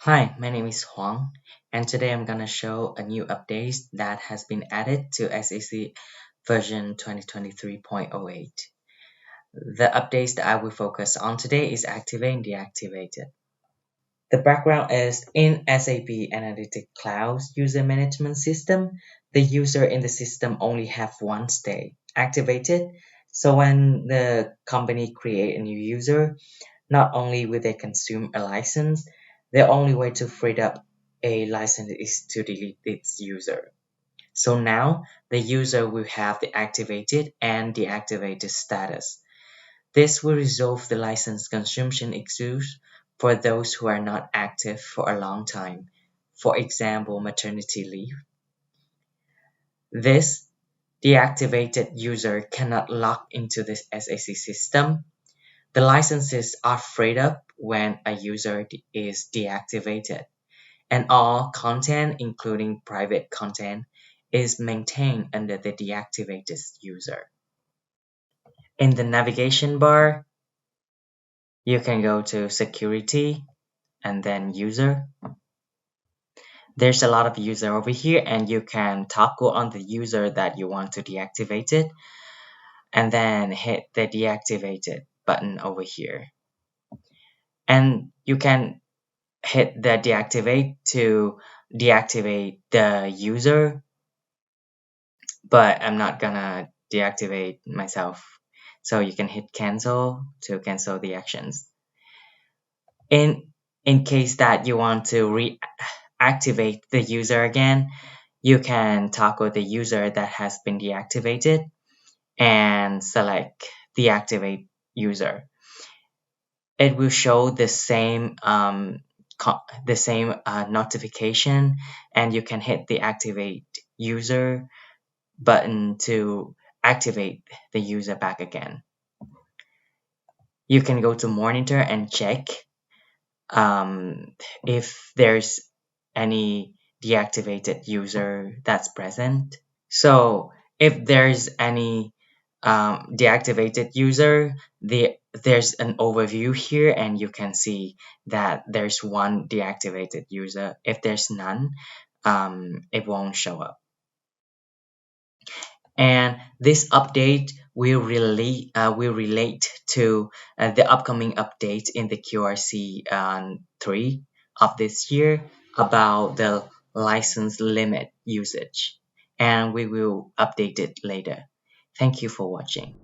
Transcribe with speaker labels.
Speaker 1: Hi, my name is Huang, and today I'm gonna show a new update that has been added to SAC version 2023.08. The updates that I will focus on today is Activate and Deactivated. The background is in SAP Analytic Cloud's user management system, the user in the system only have one state, activated. So when the company create a new user, not only will they consume a license, the only way to free up a license is to delete its user. So now the user will have the activated and deactivated status. This will resolve the license consumption issues for those who are not active for a long time, for example, maternity leave. This deactivated user cannot log into this SAC system. The licenses are freed up when a user is deactivated, and all content, including private content, is maintained under the deactivated user. In the navigation bar, you can go to Security and then User. There's a lot of user over here, and you can toggle on the user that you want to deactivate it, and then hit the Deactivated button over here. And you can hit the deactivate to deactivate the user, but I'm not gonna deactivate myself. So you can hit cancel to cancel the actions. In case that you want to reactivate the user again, you can toggle the user that has been deactivated and select deactivate user. It will show the same notification, and you can hit the activate user button to activate the user back again. You can go to monitor and check if there's any deactivated user that's present. So if there's any deactivated user, there's an overview here, and you can see that there's one deactivated user. If there's none, it won't show up. And this update will relate to the upcoming update in the QRC 3 of this year about the license limit usage, and we will update it later. Thank you for watching.